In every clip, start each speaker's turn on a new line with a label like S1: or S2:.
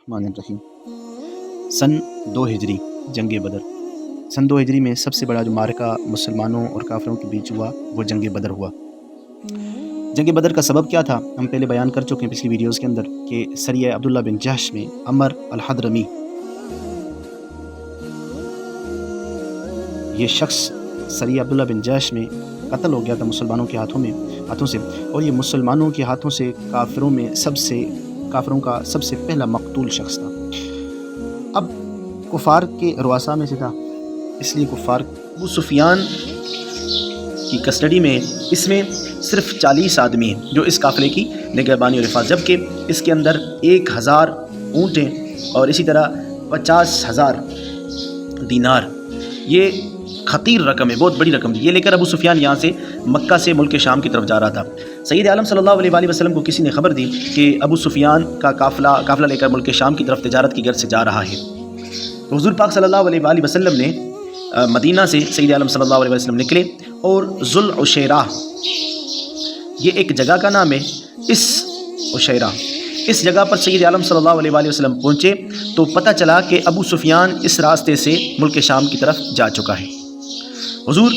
S1: الرحمن الرحیم۔ سن 2 ہجری جنگ بدر۔ سن 2 ہجری میں سب سے بڑا جو معرکہ مسلمانوں اور کافروں کے بیچ ہوا وہ جنگ بدر ہوا۔ جنگ بدر کا سبب کیا تھا ہم پہلے بیان کر چکے ہیں پچھلی ویڈیوز کے اندر کہ سریہ عبداللہ بن جحش میں عمر الحضرمی یہ شخص سریہ عبداللہ بن جحش میں قتل ہو گیا تھا مسلمانوں کے ہاتھوں سے، اور یہ مسلمانوں کے ہاتھوں سے کافروں کا سب سے پہلا مقتول شخص تھا۔ اب کفار کے رؤساء میں سے تھا، اس لیے کفار ابو سفیان کی کسٹڈی میں اس میں صرف 40 آدمی ہیں جو اس قافلے کی نگہبانی اور حفاظت، جبکہ اس کے اندر 1000 اونٹ ہیں اور اسی طرح 50,000 دینار۔ یہ خطیر رقم ہے، بہت بڑی رقم ہے۔ یہ لے کر ابو سفیان یہاں سے مکہ سے ملک شام کی طرف جا رہا تھا۔ سید عالم صلی اللہ علیہ وآلہ وسلم کو کسی نے خبر دی کہ ابو سفیان کا قافلہ لے کر ملک شام کی طرف تجارت کی غرض سے جا رہا ہے۔ تو حضور پاک صلی اللہ علیہ وآلہ وسلم نے مدینہ سے سید عالم صلی اللہ علیہ وسلم نکلے اور ذوالعشیرہ، یہ ایک جگہ کا نام ہے، اس جگہ پر سید عالم صلی اللہ علیہ وآلہ وسلم پہنچے تو پتہ چلا کہ ابو سفیان اس راستے سے ملک شام کی طرف جا چکا ہے۔ حضور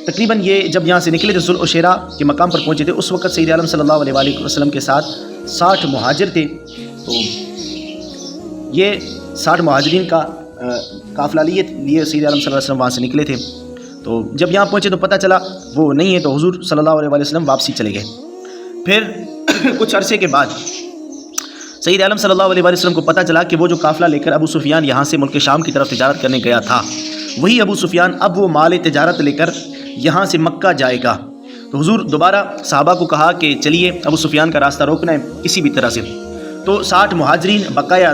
S1: تقریباً یہ جب یہاں سے نکلے تھے ذوالعشیرہ کے مقام پر پہنچے تھے، اس وقت سید عالم صلی اللہ علیہ وآلہ وسلم کے ساتھ 60 مہاجر تھے۔ تو یہ 60 مہاجرین کا قافلہ لیے سید عالم صلی اللہ علیہ وسلم وہاں سے نکلے تھے۔ تو جب یہاں پہنچے تو پتہ چلا وہ نہیں ہے، تو حضور صلی اللہ علیہ وآلہ وسلم واپسی چلے گئے۔ پھر کچھ عرصے کے بعد سید عالم صلی اللہ علیہ وآلہ وسلم کو پتہ چلا کہ وہ جو قافلہ لے کر ابو سفیان یہاں سے ملک شام کی طرف تجارت کرنے گیا تھا، وہی ابو سفیان اب وہ مال تجارت لے کر یہاں سے مکہ جائے گا۔ تو حضور دوبارہ صحابہ کو کہا کہ چلیے ابو سفیان کا راستہ روکنا ہے کسی بھی طرح سے۔ تو 60 مہاجرین بقایا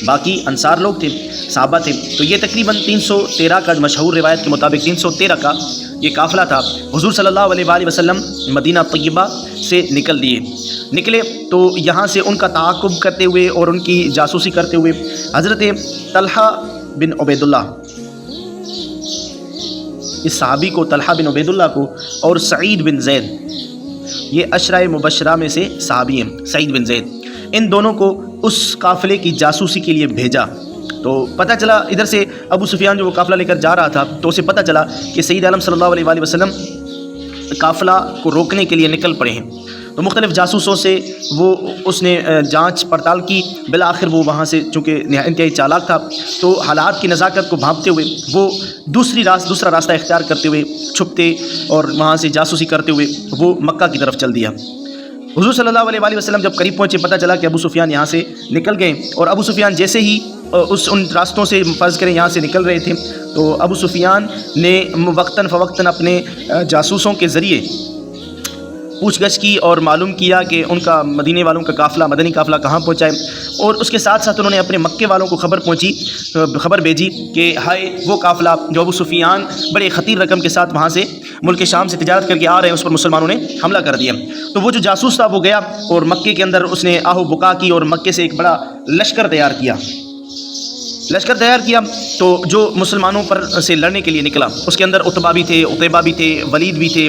S1: باقی انصار لوگ تھے، صحابہ تھے، تو یہ تقریباً 313 کا مشہور روایت کے مطابق 313 کا یہ قافلہ تھا۔ حضور صلی اللہ علیہ وآلہ وسلم مدینہ طیبہ سے نکلے تو یہاں سے ان کا تعاقب کرتے ہوئے اور ان کی جاسوسی کرتے ہوئے حضرت طلحہ بن عبید اللہ، اس صحابی کو طلحہ بن عبید اللہ کو، اور سعید بن زید، یہ عشرہ مبشرہ میں سے صحابی ہیں، سعید بن زید، ان دونوں کو اس قافلے کی جاسوسی کے لیے بھیجا۔ تو پتہ چلا ادھر سے ابو سفیان جو وہ قافلہ لے کر جا رہا تھا تو اسے پتہ چلا کہ سید عالم صلی اللہ علیہ وآلہ وسلم قافلہ کو روکنے کے لیے نکل پڑے ہیں۔ تو مختلف جاسوسوں سے اس نے جانچ پڑتال کی، بالآخر وہ وہاں سے چونکہ انتہائی چالاک تھا تو حالات کی نزاکت کو بھانپتے ہوئے وہ دوسرا راستہ اختیار کرتے ہوئے چھپتے اور وہاں سے جاسوسی کرتے ہوئے وہ مکہ کی طرف چل دیا۔ حضور صلی اللہ علیہ وآلہ وسلم جب قریب پہنچے پتہ چلا کہ ابو سفیان یہاں سے نکل گئے، اور ابو سفیان جیسے ہی ان راستوں سے فرض کریں یہاں سے نکل رہے تھے تو ابو سفیان نے وقتاً فوقتاً اپنے جاسوسوں کے ذریعے پوچھ گچھ کی اور معلوم کیا کہ ان کا مدینے والوں کا مدنی قافلہ کہاں پہنچا ہے، اور اس کے ساتھ ساتھ انہوں نے اپنے مکے والوں کو خبر بھیجی کہ ہائے وہ قافلہ جو ابو سفیان بڑے خطیر رقم کے ساتھ وہاں سے ملک شام سے تجارت کر کے آ رہے ہیں، اس پر مسلمانوں نے حملہ کر دیا۔ تو وہ جو جاسوس تھا وہ گیا اور مکے کے اندر اس نے آہو بکا کی اور مکے سے ایک بڑا لشکر تیار کیا تو جو مسلمانوں پر سے لڑنے کے لیے نکلا، اس کے اندر عتبہ بھی تھے، عتیبہ بھی تھے، ولید بھی تھے،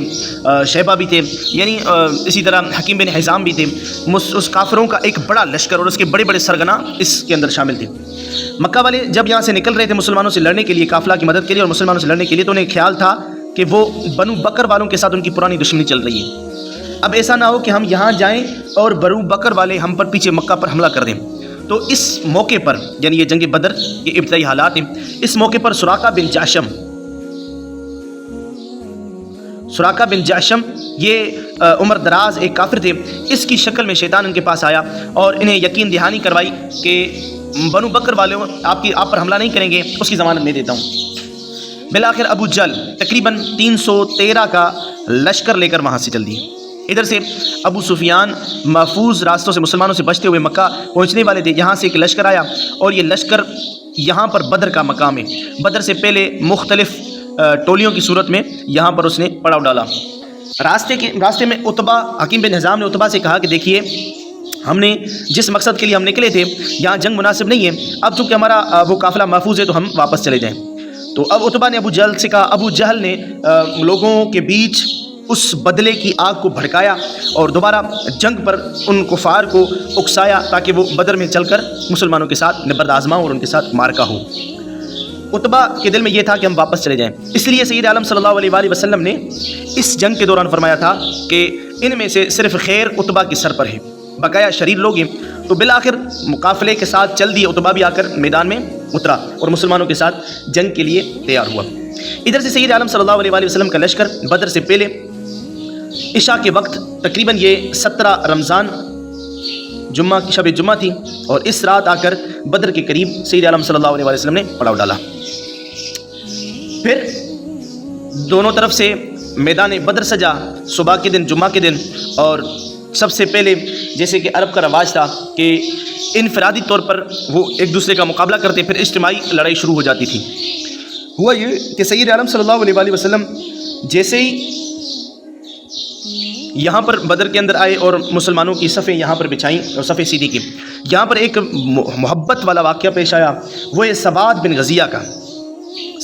S1: شیبہ بھی تھے، یعنی اسی طرح حکیم بن حزام بھی تھے۔ اس کافروں کا ایک بڑا لشکر اور اس کے بڑے بڑے سرگنا اس کے اندر شامل تھے۔ مکہ والے جب یہاں سے نکل رہے تھے مسلمانوں سے لڑنے کے لیے، قافلہ کی مدد کے لیے اور مسلمانوں سے لڑنے کے لیے، تو انہیں خیال تھا کہ وہ بنو بکر والوں کے ساتھ ان کی پرانی دشمنی چل رہی ہے، اب ایسا نہ ہو کہ ہم یہاں جائیں اور بنو بکر والے ہم پر پیچھے مکہ پر حملہ کر دیں۔ تو اس موقع پر، یعنی یہ جنگ بدر کے ابتدائی حالات ہیں، اس موقع پر سراقہ بن جعشم یہ عمر دراز ایک کافر تھے، اس کی شکل میں شیطان ان کے پاس آیا اور انہیں یقین دہانی کروائی کہ بنو بکر والوں آپ پر حملہ نہیں کریں گے، اس کی ضمانت میں دیتا ہوں۔ بالآخر ابو جہل تقریباً 313 کا لشکر لے کر وہاں سے چل دیے۔ ادھر سے ابو سفیان محفوظ راستوں سے مسلمانوں سے بچتے ہوئے مکہ پہنچنے والے تھے، یہاں سے ایک لشکر آیا اور یہ لشکر یہاں پر بدر کا مقام ہے، بدر سے پہلے مختلف ٹولیوں کی صورت میں یہاں پر اس نے پڑاؤ ڈالا۔ راستے میں حکیم بن حزام نے عتبہ سے کہا کہ دیکھیے ہم نے جس مقصد کے لیے ہم نکلے تھے یہاں جنگ مناسب نہیں ہے، اب چونکہ ہمارا وہ قافلہ محفوظ ہے تو ہم واپس چلے جائیں۔ تو اب عتبہ نے ابو جہل سے کہا، ابو جہل نے لوگوں کے بیچ اس بدلے کی آگ کو بھڑکایا اور دوبارہ جنگ پر ان کفار کو اکسایا تاکہ وہ بدر میں چل کر مسلمانوں کے ساتھ نبرد آزماؤں اور ان کے ساتھ مارکا ہو۔ عتبہ کے دل میں یہ تھا کہ ہم واپس چلے جائیں، اس لیے سید عالم صلی اللہ علیہ وآلہ وسلم نے اس جنگ کے دوران فرمایا تھا کہ ان میں سے صرف خیر عتبہ کے سر پر ہے، بقایا شریر لوگ ہیں۔ تو بالآخر قافلے کے ساتھ چل دیے، عتبہ بھی آ کر میدان میں اترا اور مسلمانوں کے ساتھ جنگ کے لیے تیار ہوا۔ ادھر سے سید عالم صلی اللہ علیہ وآلہ وسلم کا لشکر بدر سے پہلے عشاء کے وقت تقریباً یہ 17 رمضان جمعہ کی شب جمعہ تھی، اور اس رات آ کر بدر کے قریب سید عالم صلی اللہ علیہ وآلہ وسلم نے پڑاؤ ڈالا۔ پھر دونوں طرف سے میدان بدر سجا صبح کے دن، جمعہ کے دن، اور سب سے پہلے جیسے کہ عرب کا رواج تھا کہ انفرادی طور پر وہ ایک دوسرے کا مقابلہ کرتے، پھر اجتماعی لڑائی شروع ہو جاتی تھی۔ ہوا یہ کہ سید عالم صلی اللہ علیہ وآلہ وسلم جیسے ہی یہاں پر بدر کے اندر آئے اور مسلمانوں کی صفیں یہاں پر بچھائیں اور صفیں سیدھی کی، یہاں پر ایک محبت والا واقعہ پیش آیا، وہ ہے سواد بن غزیہ کا۔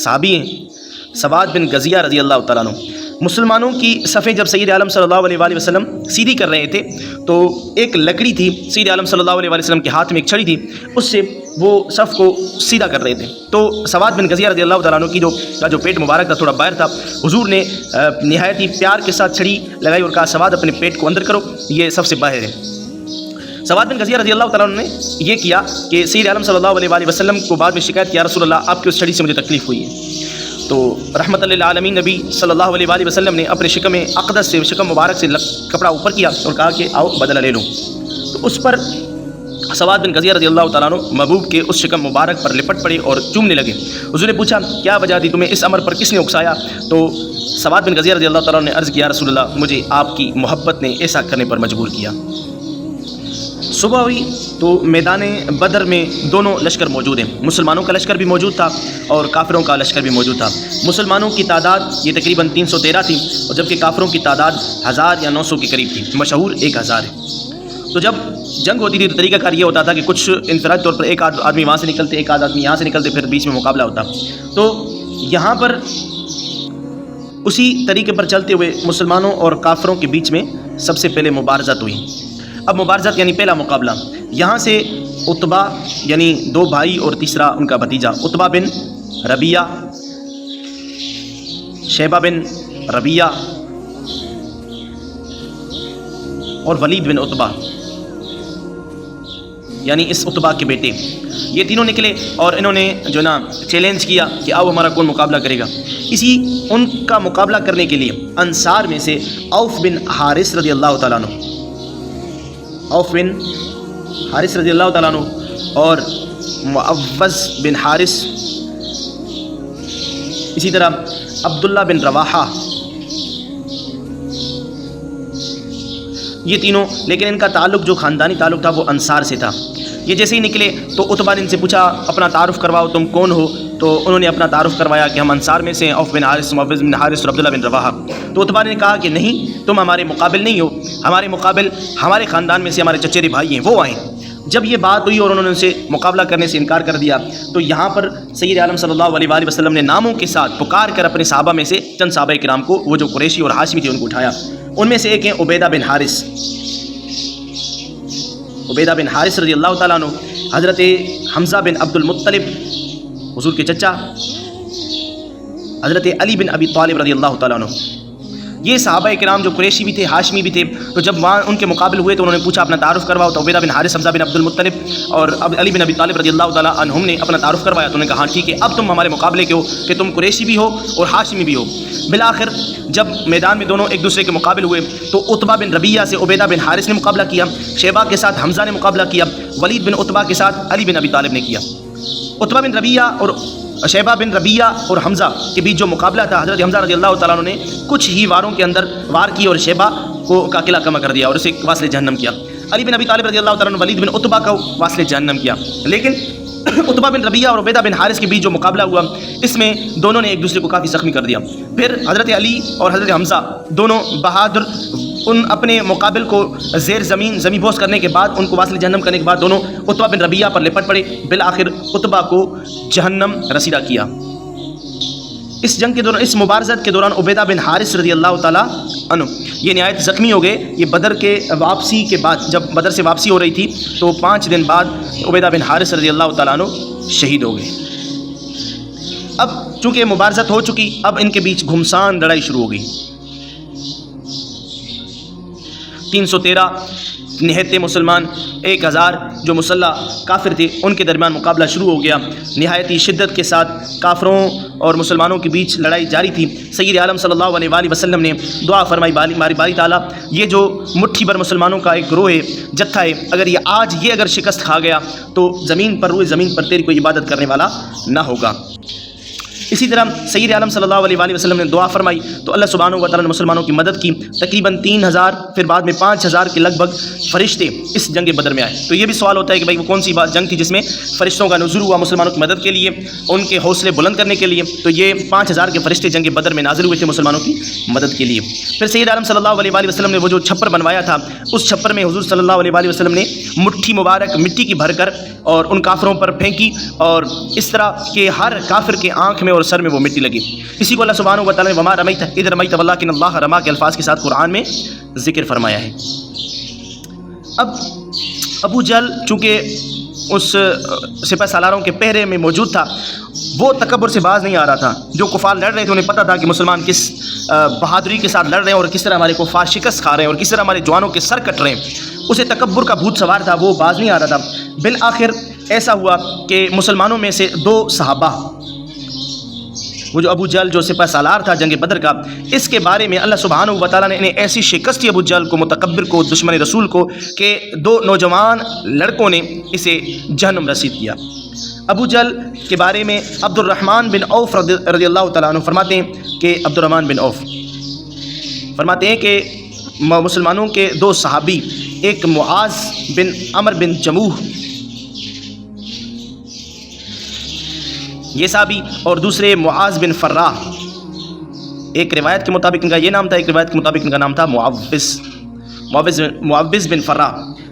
S1: صحابی ہیں سواد بن غزیہ رضی اللہ تعالیٰ عنہ۔ مسلمانوں کی صفیں جب سید عالم صلی اللہ علیہ وآلہ وسلم سیدھی کر رہے تھے تو ایک لکڑی تھی سید عالم صلی اللہ علیہ وآلہ وسلم کے ہاتھ میں، ایک چھڑی تھی، اس سے وہ صف کو سیدھا کر رہے تھے۔ تو سواد بن غزیہ رضی اللہ تعالیٰ عنہ کی جو پیٹ مبارک تھا، تھوڑا باہر تھا، حضور نے نہایت ہی پیار کے ساتھ چھڑی لگائی اور کہا سواد اپنے پیٹ کو اندر کرو، یہ سب سے باہر ہے۔ سواد بن غزیہ رضی اللہ تعالیٰ عنہ نے یہ کیا کہ سید عالم صلی اللہ علیہ وآلہ وسلم کو بعد میں شکایت کیا، رسول اللہ آپ کی اس چھڑی سے مجھے تکلیف ہوئی ہے۔ تو رحمت للعالمین نبی صلی اللہ علیہ وآلہ وسلم نے اپنے شکم اقدس سے، شکم مبارک سے کپڑا اوپر کیا اور کہا کہ آؤ بدلہ لے لو۔ تو اس پر سواد بن غزیہ رضی اللہ تعالیٰ عنہ محبوب کے اس شکم مبارک پر لپٹ پڑے اور چومنے لگے۔ حضور نے پوچھا کیا وجہ تھی تمہیں، اس امر پر کس نے اکسایا؟ تو سواد بن غزیہ رضی اللہ تعالیٰ عنہ نے عرض کیا رسول اللہ مجھے آپ کی محبت نے ایسا کرنے پر مجبور کیا۔ صبح ہوئی تو میدان بدر میں دونوں لشکر موجود ہیں، مسلمانوں کا لشکر بھی موجود تھا اور کافروں کا لشکر بھی موجود تھا۔ مسلمانوں کی تعداد یہ تقریباً 313 تھی، اور جبکہ کافروں کی تعداد 1000 یا 900 کے قریب تھی، مشہور 1000 ہے۔ تو جب جنگ ہوتی تھی تو طریقہ کار یہ ہوتا تھا کہ کچھ انفرادی طور پر ایک آدمی وہاں سے نکلتے، ایک آدمی یہاں سے نکلتے، پھر بیچ میں مقابلہ ہوتا۔ تو یہاں پر اسی طریقے پر چلتے ہوئے مسلمانوں اور کافروں کے بیچ میں سب سے پہلے مبارزت ہوئی۔ اب مبارزت یعنی پہلا مقابلہ، یہاں سے عتبہ یعنی 2 بھائی اور تیسرا ان کا بھتیجا عتبہ بن ربیہ، شیبہ بن ربیہ اور ولید بن عتبہ، یعنی اس عتبہ کے بیٹے، یہ تینوں نکلے اور انہوں نے جو نا چیلنج کیا کہ آؤ ہمارا کون مقابلہ کرے گا۔ ان کا مقابلہ کرنے کے لیے انصار میں سے عوف بن حارث رضی اللہ تعالیٰ عنہ، عوف بن حارث رضی اللہ تعالیٰ عنہ اور معوذ بن حارث، اسی طرح عبداللہ بن رواحہ، یہ تینوں، لیکن ان کا تعلق جو خاندانی تعلق تھا وہ انصار سے تھا۔ یہ جیسے ہی نکلے تو عتبہ نے ان سے پوچھا اپنا تعارف کرواؤ، تم کون ہو؟ تو انہوں نے اپنا تعارف کروایا کہ ہم انصار میں سے عوف بن حارث، معوذ بن حارث اور عبداللہ بن رواحہ۔ تو عتبہ نے کہا کہ نہیں، تم ہمارے مقابل نہیں ہو، ہمارے مقابل ہمارے خاندان میں سے ہمارے چچیرے بھائی ہیں، وہ آئیں۔ جب یہ بات ہوئی اور انہوں نے ان سے مقابلہ کرنے سے انکار کر دیا تو یہاں پر سید عالم صلی اللہ علیہ وآلہ وسلم نے ناموں کے ساتھ پکار کر اپنے صحابہ میں سے چند صحابہ کرام کو، وہ جو قریشی اور ہاشمی تھے، ان کو اٹھایا۔ ان میں سے ایک ہیں عبیدہ بن حارث، عبیدہ بن حارث رضی اللہ تعالیٰ عنہ، حضرت حمزہ بن عبد المطلب حضور کے چچا، حضرت علی بن ابی طالب رضی اللہ تعالیٰ عنہ، یہ صحابہ کرام جو قریشی بھی تھے، ہاشمی بھی تھے۔ تو جب وہاں ان کے مقابل ہوئے تو انہوں نے پوچھا اپنا تعارف کرواؤ، تو عبیدہ بن حارث، حمزہ بن عبد المطلب اور علی بن ابی طالب رضی اللہ تعالیٰ عنہم نے اپنا تعارف کروایا۔ تو انہوں نے کہا ہاں ٹھیک ہے، اب تم ہمارے مقابلے کے ہو کہ تم قریشی بھی ہو اور ہاشمی بھی ہو۔ بالآخر جب میدان میں دونوں ایک دوسرے کے مقابل ہوئے تو عتبہ بن ربیہ سے عبیدہ بن حارث نے مقابلہ کیا، شیبہ کے ساتھ حمزہ نے مقابلہ کیا، ولید بن عتبہ کے ساتھ علی بن ابی طالب نے کیا۔ عتبہ بن ربیہ اور شیبہ بن ربیہ اور حمزہ کے بیچ جو مقابلہ تھا، حضرت حمزہ رضی اللہ تعالیٰ عنہ نے کچھ ہی واروں کے اندر وار کی اور شیبہ کا قلعہ کما کر دیا اور اسے واصل جہنم کیا۔ علی بن ابی طالب رضی اللہ تعالیٰ عنہ ولید بن عتبہ کا واصل جہنم کیا۔ لیکن عتبہ بن ربیہ اور عبیدہ بن حارث کے بیچ جو مقابلہ ہوا، اس میں دونوں نے ایک دوسرے کو کافی زخمی کر دیا۔ پھر حضرت علی اور حضرت حمزہ دونوں بہادر ان اپنے مقابل کو زیر زمین بوس کرنے کے بعد، ان کو واصل جہنم کرنے کے بعد دونوں عتبہ بن ربیہ پر لپٹ پڑے۔ بالآخر عتبہ کو جہنم رسیدہ کیا۔ اس جنگ کے دوران، اس مبارزت کے دوران عبیدہ بن حارث رضی اللہ تعالیٰ عنہ یہ نہایت زخمی ہو گئے۔ یہ بدر کے واپسی کے بعد، جب بدر سے واپسی ہو رہی تھی تو 5 دن بعد عبیدہ بن حارث رضی اللہ تعالیٰ عنہ شہید ہو گئے۔ اب چونکہ مبارزت ہو چکی، اب ان کے بیچ گھمسان لڑائی شروع ہو گئی۔ 313 نہتے مسلمان، 1000 جو مسلح کافر تھے، ان کے درمیان مقابلہ شروع ہو گیا۔ نہایت ہی شدت کے ساتھ کافروں اور مسلمانوں کے بیچ لڑائی جاری تھی۔ سید عالم صلی اللہ علیہ وآلہ وسلم نے دعا فرمائی، باری تعالیٰ یہ جو مٹھی بھر مسلمانوں کا ایک گروہ ہے، جتھا ہے، اگر یہ آج یہ اگر شکست کھا گیا تو روئے زمین پر تیری کوئی عبادت کرنے والا نہ ہوگا۔ اسی طرح سید عالم صلی اللہ علیہ وآلہ وسلم نے دعا فرمائی تو اللہ سبحانہ و تعالیٰ نے مسلمانوں کی مدد کی۔ تقریباً 3000 پھر بعد میں 5000 کے لگ بھگ فرشتے اس جنگ بدر میں آئے۔ تو یہ بھی سوال ہوتا ہے کہ بھائی وہ کون سی جنگ تھی جس میں فرشتوں کا نزول ہوا مسلمانوں کی مدد کے لیے، ان کے حوصلے بلند کرنے کے لیے؟ تو یہ 5000 کے فرشتے جنگ بدر میں نازل ہوئے تھے مسلمانوں کی مدد کے لیے۔ پھر سید عالم صلی اللہ علیہ وآلہ وسلم نے وہ جو چھپر بنوایا تھا، اس چھپر میں حضور صلی اللہ علیہ وآلہ وسلم نے مٹھی مبارک مٹی کی بھر کر اور ان کافروں پر پھینکی، اور اس طرح کہ ہر کافر کے آنکھ میں اور سر میں وہ مٹی لگی۔ اسی کو اللہ سبحانہ و تعالیٰ نے وما رمیت اذ رمیت ولکن اللہ رمی کے الفاظ کے ساتھ قرآن میں ذکر فرمایا ہے۔ اب ابو جہل چونکہ اس سپہ سالاروں کے پہرے میں موجود تھا، وہ تکبر سے باز نہیں آ رہا تھا۔ جو کفار لڑ رہے تھے انہیں پتہ تھا کہ مسلمان کس بہادری کے ساتھ لڑ رہے ہیں اور کس طرح ہمارے کفار شکست کھا رہے ہیں اور کس طرح ہمارے جوانوں کے سر کٹ رہے ہیں۔ اسے تکبر کا بھوت سوار تھا، وہ باز نہیں آ رہا تھا۔ بالآخر ایسا ہوا کہ مسلمانوں میں سے 2 صحابہ، وہ جو ابو جہل جو سپہ سالار تھا جنگ بدر کا، اس کے بارے میں اللہ سبحانہ و تعالیٰ نے انہیں ایسی شکست دی ابو جہل کو، متکبر کو، دشمن رسول کو، کہ 2 نوجوان لڑکوں نے اسے جہنم رسید کیا۔ ابو جہل کے بارے میں عبد الرحمن بن عوف رضی اللہ تعالیٰ عنہ فرماتے ہیں کہ عبد الرحمن بن عوف فرماتے ہیں کہ مسلمانوں کے 2 صحابی، ایک معاذ بن عمر بن جموح یہ صحابی، اور دوسرے معاذ بن فرا، ایک روایت کے مطابق ان کا یہ نام تھا، ایک روایت کے مطابق ان کا نام تھا معوذ بن فرا۔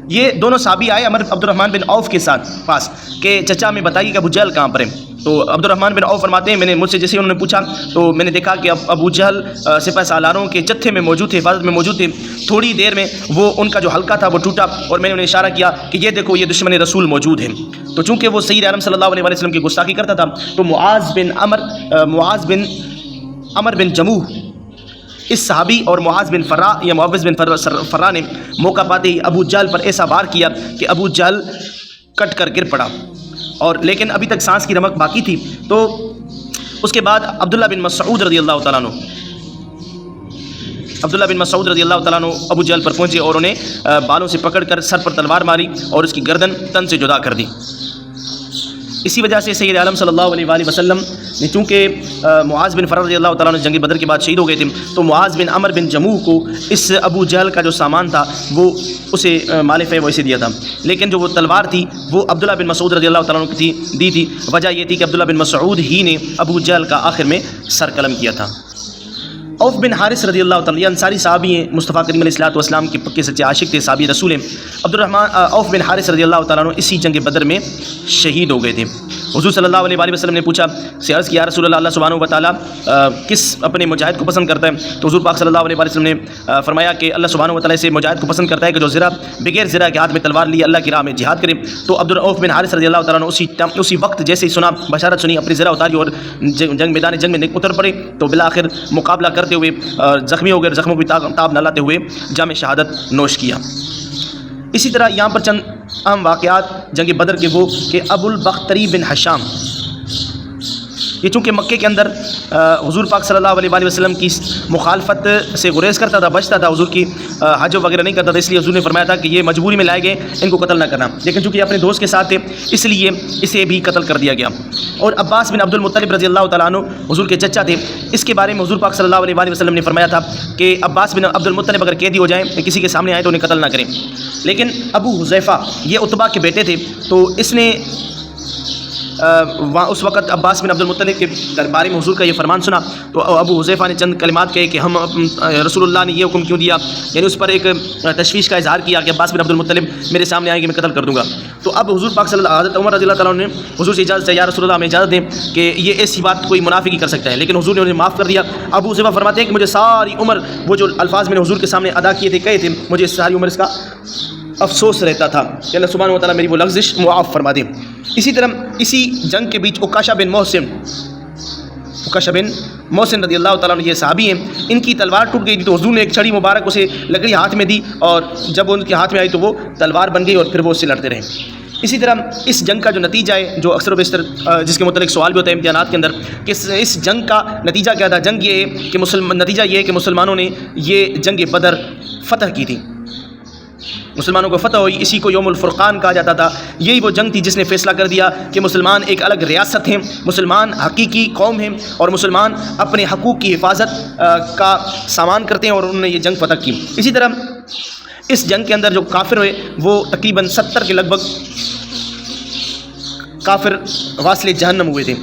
S1: یہ دونوں صحابی آئے عبد الرحمن بن عوف کے ساتھ پاس کہ چچا میں بتائیے کہ ابو جہل کہاں پر ہے؟ تو عبد الرحمن بن عوف فرماتے ہیں مجھ سے جیسے انہوں نے پوچھا تو میں نے دیکھا کہ ابو جہل سپہ سالاروں کے جتھے میں موجود تھے، حفاظت میں موجود تھے۔ تھوڑی دیر میں وہ ان کا جو حلقہ تھا وہ ٹوٹا، اور میں نے انہیں اشارہ کیا کہ یہ دیکھو یہ دشمن رسول موجود ہے۔ تو چونکہ وہ سید عالم صلی اللہ علیہ وسلم کی گستاخی کرتا تھا، تو معاذ بن عمر بن جموح اس صحابی اور معاذ بن فرا یا معوذ بن فرا نے موقع پاتے ہی ابو جہل پر ایسا وار کیا کہ ابو جہل کٹ کر گر پڑا، اور لیکن ابھی تک سانس کی رمق باقی تھی۔ تو اس کے بعد عبداللہ بن مسعود رضی اللہ تعالیٰ عنہ ابو جہل پر پہنچے اور انہیں بالوں سے پکڑ کر سر پر تلوار ماری اور اس کی گردن تن سے جدا کر دی۔ اسی وجہ سے سید عالم صلی اللہ علیہ وآلہ وسلم نے چونکہ معاذ بن فرا رضی اللہ تعالیٰ عنہ جنگ بدر کے بعد شہید ہو گئے تھے، تو معاذ بن عمر بن جموح کو اس ابو جہل کا جو سامان تھا وہ اسے مال فیہ ویسے دیا تھا، لیکن جو وہ تلوار تھی وہ عبداللہ بن مسعود رضی اللہ تعالیٰ عنہ کی دی تھی۔ وجہ یہ تھی کہ عبداللہ بن مسعود ہی نے ابو جہل کا آخر میں سر قلم کیا تھا۔ عوف بن حارث رضی اللہ تعالیٰ، یہ انصاری صحابی ہیں، مصطفیٰ کریم علیہ الصلوۃ والسلام کے پکے سچے عاشق تھے، صحابی رسول ہیں۔ عوف بن حارث رضی اللہ تعالیٰ عنہ اسی جنگ بدر میں شہید ہو گئے تھے۔ حضور صلی اللہ علیہ وآلہ وسلم نے پوچھا سے عرض کیا رسول اللہ، اللہ سبحانہ و تعالیٰ کس اپنے مجاہد کو پسند کرتا ہے؟ تو حضور پاک صلی اللہ علیہ وآلہ وسلم نے فرمایا کہ اللہ سبحانہ و تعالیٰ سے مجاہد کو پسند کرتا ہے کہ جو بغیر زرہ کے ہاتھ میں تلوار لیے اللہ کی راہ میں جہاد کرے۔ تو عوف بن حارث رضی اللہ تعالیٰ عنہ اسی وقت جیسے ہی سنا، بشارت سنی، اپنی زرہ اتاری اور میدان جنگ میں اتر پڑے، تو بالآخر مقابلہ کرتے ہوئے زخمی ہو گئے، زخموں کی تاب نہ لاتے ہوئے جام شہادت نوش کیا۔ اسی طرح یہاں پر چند اہم واقعات جنگ بدر کے وہ کہ ابو البختری بن حشام، یہ چونکہ مکے کے اندر حضور پاک صلی اللہ علیہ وآلہ وسلم کی مخالفت سے گریز کرتا تھا، بچتا تھا، حضور کی حج وغیرہ نہیں کرتا تھا، اس لیے حضور نے فرمایا تھا کہ یہ مجبوری میں لائے گئے، ان کو قتل نہ کرنا، لیکن چونکہ یہ اپنے دوست کے ساتھ تھے اس لیے اسے بھی قتل کر دیا گیا۔ اور عباس بن عبد المطلب رضی اللہ تعالیٰ عنہ حضور کے چچا تھے، اس کے بارے میں حضور پاک صلی اللہ علیہ وآلہ وسلم نے فرمایا تھا کہ عباس بن عبد المطلب اگر قیدی ہو جائیں، کسی کے سامنے آئے تو انہیں قتل نہ کریں۔ لیکن ابو حذیفہ یہ عتبہ کے بیٹے تھے، تو اس نے وہاں اس وقت عباس بن عبد المطلب کے بارے میں حضور کا یہ فرمان سنا تو ابو حذیفہ نے چند کلمات کہے کہ ہم رسول اللہ نے یہ حکم کیوں دیا، یعنی اس پر ایک تشویش کا اظہار کیا کہ عباس بن عبد المطلب میرے سامنے آئیں گے میں قتل کر دوں گا۔ تو اب حضور پاک صلی اللہ حضرت عمر رضی اللہ تعالیٰ عنہ نے حضور سے اجازت چاہی، یا رسول اللہ ہمیں اجازت دیں کہ یہ ایسی بات کوئی منافق ہی کر سکتا ہے، لیکن حضور نے انہیں معاف کر دیا۔ ابو حذیفہ فرماتے ہیں کہ مجھے ساری عمر وہ جو الفاظ میں نے حضور کے سامنے ادا کیے تھے کہے تھے، مجھے ساری عمر اس کا افسوس رہتا تھا کہ اللہ سبحانہ و تعالیٰ میری وہ لغزش معاف فرما دیں۔ اسی طرح اسی جنگ کے بیچ عکاشہ بن محسن رضی اللہ تعالیٰ عنہ یہ صحابی ہیں، ان کی تلوار ٹوٹ گئی تھی تو حضور نے ایک چھڑی مبارک اسے لکڑی ہاتھ میں دی، اور جب ان کے ہاتھ میں آئی تو وہ تلوار بن گئی اور پھر وہ اس سے لڑتے رہے۔ اسی طرح اس جنگ کا جو نتیجہ ہے، جو اکثر و بیشتر جس کے متعلق سوال بھی ہوتا ہے امتحانات کے اندر کہ اس جنگ کا نتیجہ کیا تھا، نتیجہ یہ ہے کہ مسلمانوں نے یہ جنگ بدر فتح کی تھی، مسلمانوں کو فتح ہوئی، اسی کو یوم الفرقان کہا جاتا تھا۔ یہی وہ جنگ تھی جس نے فیصلہ کر دیا کہ مسلمان ایک الگ ریاست ہیں، مسلمان حقیقی قوم ہیں اور مسلمان اپنے حقوق کی حفاظت کا سامان کرتے ہیں، اور انہوں نے یہ جنگ فتح کی۔ اسی طرح اس جنگ کے اندر جو کافر ہوئے وہ تقریباً 70 کے لگ بھگ کافر واصل جہنم ہوئے تھے،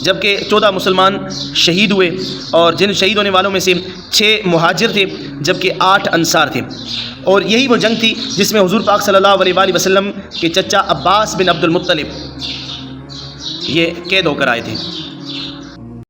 S1: جبکہ 14 مسلمان شہید ہوئے، اور جن شہید ہونے والوں میں سے 6 مہاجر تھے جبکہ 8 انصار تھے۔ اور یہی وہ جنگ تھی جس میں حضور پاک صلی اللہ علیہ وآلہ وسلم کے چچا عباس بن عبد المطلب یہ قید ہو کر آئے تھے۔